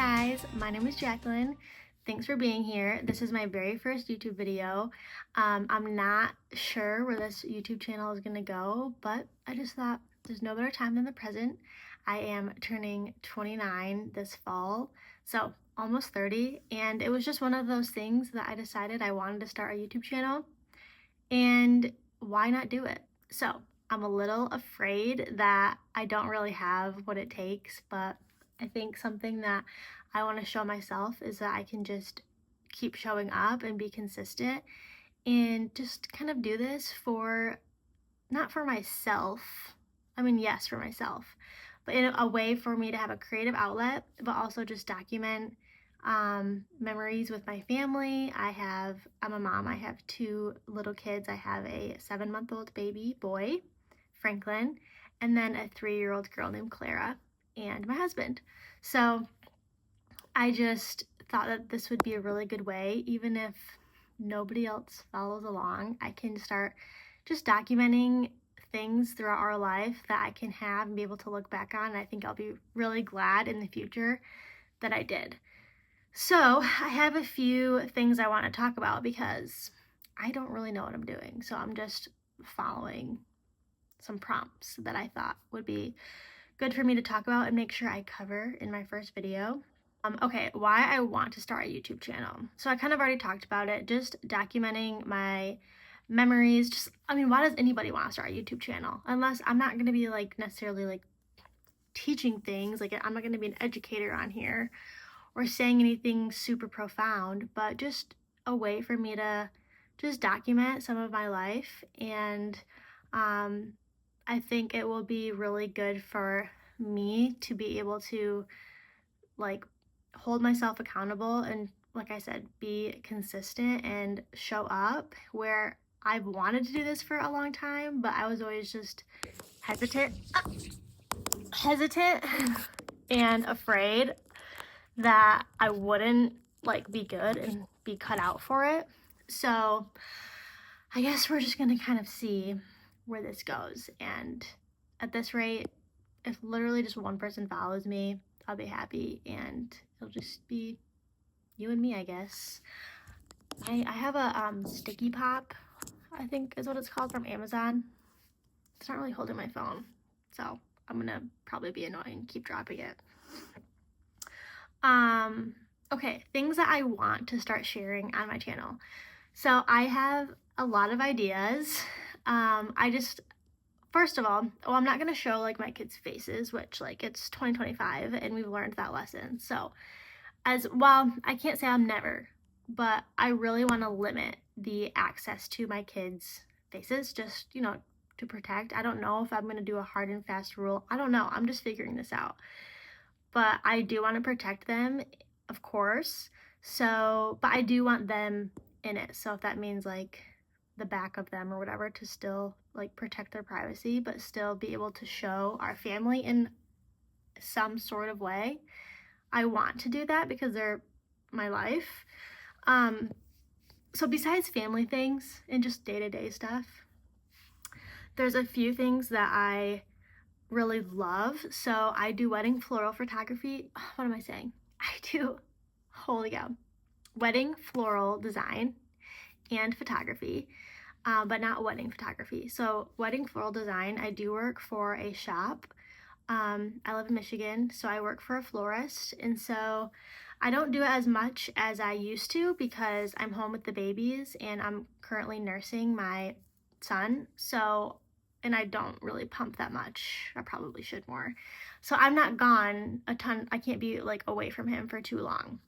guys, my name is Jacqueline. Thanks for being here. This is my very first YouTube video. I'm not sure where this YouTube channel is gonna go, but I just thought there's no better time than the present. I am turning 29 this fall, so almost 30, and it was just one of those things that I decided I wanted to start a YouTube channel, and why not do it? So I'm a little afraid that I don't really have what it takes, but I think something that I want to show myself is that I can just keep showing up and be consistent and just kind of do this for, not for myself, I mean, yes, for myself, but in a way for me to have a creative outlet, but also just document memories with my family. I'm a mom. I have two little kids. I have a 7-month-old baby boy, Franklin, and then a 3-year-old girl named Clara, and my husband. So I just thought that this would be a really good way, even if nobody else follows along, I can start just documenting things throughout our life that I can have and be able to look back on. And I think I'll be really glad in the future that I did. So I have a few things I want to talk about because I don't really know what I'm doing. So I'm just following some prompts that I thought would be good for me to talk about and make sure I cover in my first video. Okay, why I want to start a YouTube channel. So I kind of already talked about it, just documenting my memories. Why does anybody want to start a YouTube channel? Unless I'm not going to be necessarily teaching things, I'm not going to be an educator on here or saying anything super profound, but just a way for me to just document some of my life. And I think it will be really good for me to be able to hold myself accountable and, like I said, be consistent and show up, where I've wanted to do this for a long time, but I was always just hesitant and afraid that I wouldn't be good and be cut out for it. So I guess we're just gonna kind of see where this goes, and at this rate, if literally just one person follows me, I'll be happy, and it'll just be you and me, I guess. I have a sticky pop, I think is what it's called, from Amazon. It's not really holding my phone, so I'm gonna probably be annoying, keep dropping it. Okay, things that I want to start sharing on my channel. So I have a lot of ideas. First of all, I'm not gonna show my kids' faces, which it's 2025 and we've learned that lesson. So I can't say I'm never, but I really want to limit the access to my kids' faces, just, to protect. I don't know if I'm gonna do a hard and fast rule. I don't know. I'm just figuring this out. But I do want to protect them, of course. So, but I do want them in it. So if that means the back of them or whatever, to still protect their privacy, but still be able to show our family in some sort of way, I want to do that because they're my life. So besides family things and just day-to-day stuff, there's a few things that I really love. So I do wedding floral photography. What am I saying? I do, holy cow, wedding floral design and photography, but not wedding photography. So wedding floral design, I do work for a shop. I live in Michigan, so I work for a florist, and so I don't do it as much as I used to because I'm home with the babies and I'm currently nursing my son. So, and I don't really pump that much. I probably should more. So I'm not gone a ton. I can't be away from him for too long.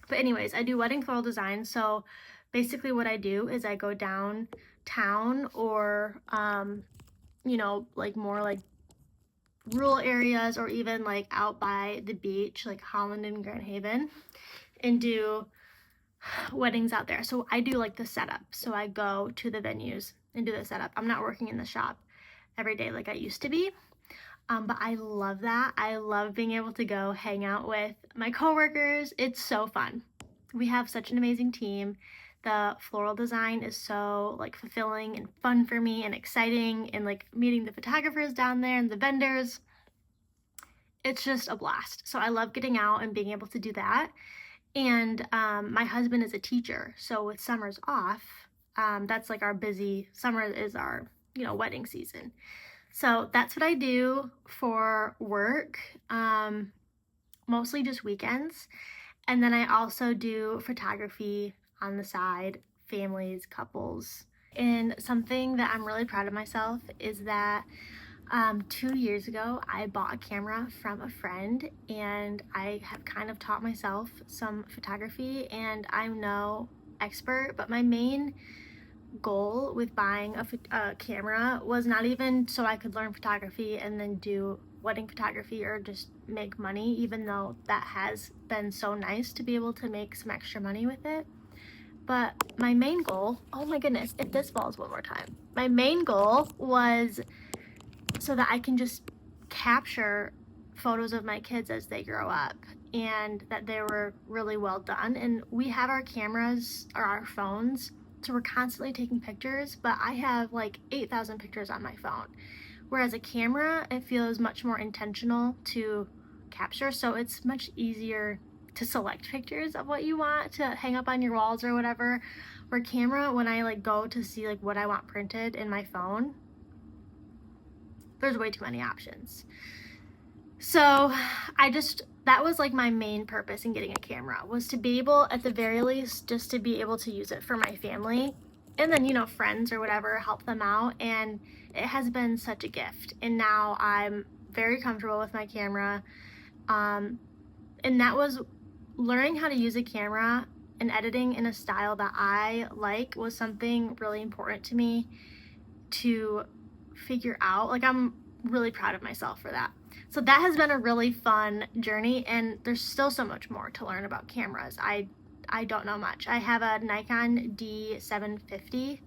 But anyways, I do wedding floral design. So basically what I do is I go downtown or, more rural areas, or even out by the beach, like Holland and Grand Haven, and do weddings out there. So I do the setup. So I go to the venues and do the setup. I'm not working in the shop every day like I used to be. But I love that. I love being able to go hang out with my coworkers. It's so fun. We have such an amazing team. The floral design is so fulfilling and fun for me and exciting, and meeting the photographers down there and the vendors. it's just a blast. So I love getting out and being able to do that. And my husband is a teacher, so with summers off, that's like our busy summer is our, wedding season. So that's what I do for work, mostly just weekends. And then I also do photography on the side, families, couples. And something that I'm really proud of myself is that 2 years ago, I bought a camera from a friend, and I have kind of taught myself some photography, and I'm no expert, but my main goal with buying a camera was not even so I could learn photography and then do wedding photography or just make money, even though that has been so nice to be able to make some extra money with it. But my main goal, oh my goodness, if this falls one more time, my main goal was so that I can just capture photos of my kids as they grow up and that they were really well done. And we have our cameras or our phones, so we're constantly taking pictures, but I have like 8,000 pictures on my phone. Whereas a camera, it feels much more intentional to capture, so it's much easier to select pictures of what you want to hang up on your walls or whatever. Where camera, when I like go to see like what I want printed in my phone, there's way too many options. So that was like my main purpose in getting a camera, was to be able, at the very least, just to be able to use it for my family and then, friends or whatever, help them out. And it has been such a gift. And now I'm very comfortable with my camera. And that was learning how to use a camera and editing in a style that I like was something really important to me to figure out. Like, I'm really proud of myself for that. So that has been a really fun journey, and there's still so much more to learn about cameras. I don't know much. I have a Nikon D750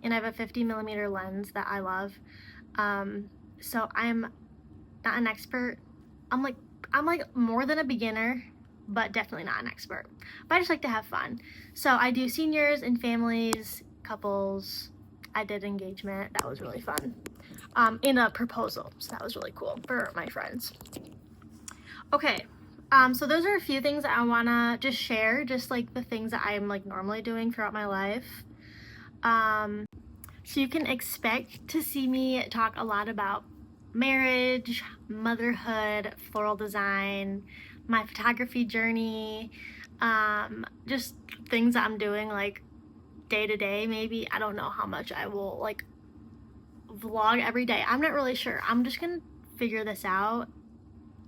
and I have a 50mm lens that I love. So I'm not an expert. I'm like more than a beginner, but definitely not an expert. But I just like to have fun. So I do seniors and families, couples. I did engagement. That was really fun. In a proposal. So that was really cool for my friends. Okay. So those are a few things that I want to just share, just like the things that I'm like normally doing throughout my life. So you can expect to see me talk a lot about marriage, motherhood, floral design, my photography journey, just things that I'm doing like day to day. Maybe, I don't know how much I will like vlog every day. I'm not really sure. I'm just gonna figure this out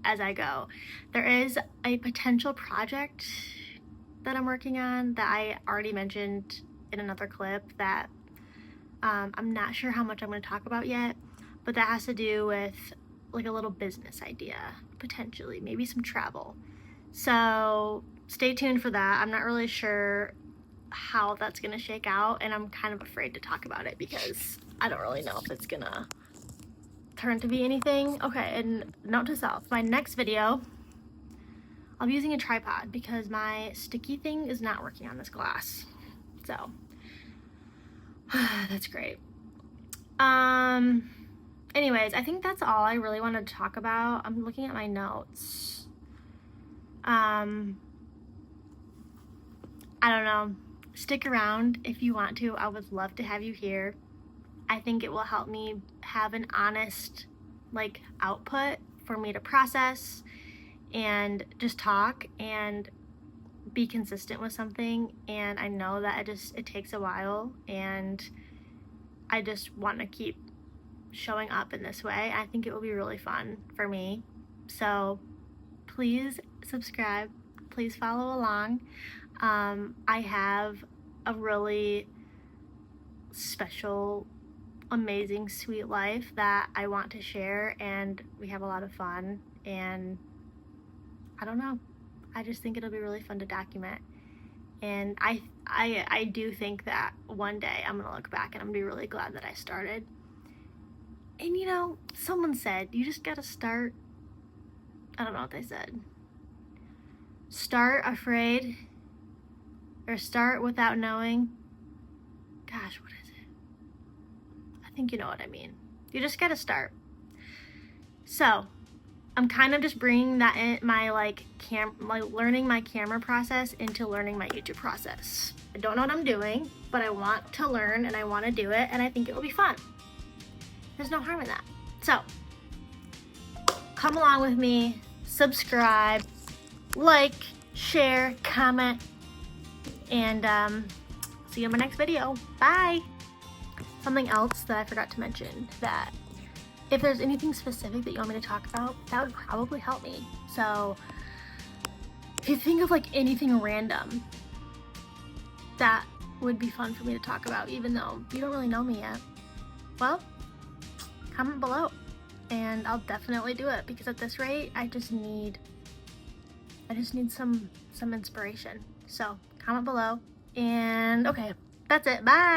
as I go. There is a potential project that I'm working on that I already mentioned in another clip that I'm not sure how much I'm going to talk about yet, but that has to do with like a little business idea, potentially, maybe some travel. So stay tuned for that. I'm not really sure how that's going to shake out, and I'm kind of afraid to talk about it because I don't really know if it's going to turn to be anything. Okay, and note to self, my next video, I'll be using a tripod because my sticky thing is not working on this glass. So that's great. Anyways, I think that's all I really wanted to talk about. I'm looking at my notes. I don't know. Stick around if you want to. I would love to have you here. I think it will help me have an honest like output for me to process and just talk and be consistent with something. And I know that it takes a while, and I just want to keep showing up in this way. I think it will be really fun for me. So please subscribe, please follow along. I have a really special, amazing, sweet life that I want to share, and we have a lot of fun, and I don't know, I just think it'll be really fun to document. And I do think that one day I'm gonna look back and I'm gonna be really glad that I started. And someone said you just gotta start. I don't know what they said. Start afraid or start without knowing. Gosh, what is it? I think you know what I mean. You just gotta start. So I'm kind of just bringing that in, my learning my camera process into learning my YouTube process. I don't know what I'm doing, but I want to learn and I want to do it, and I think it will be fun. There's no harm in that. So come along with me, subscribe, like, share, comment, and see you in my next video. Bye. Something else that I forgot to mention, that if there's anything specific that you want me to talk about, that would probably help me. So if you think of like anything random that would be fun for me to talk about, even though you don't really know me yet, well, comment below and I'll definitely do it, because at this rate I just need some inspiration. So comment below, and okay, that's it. Bye.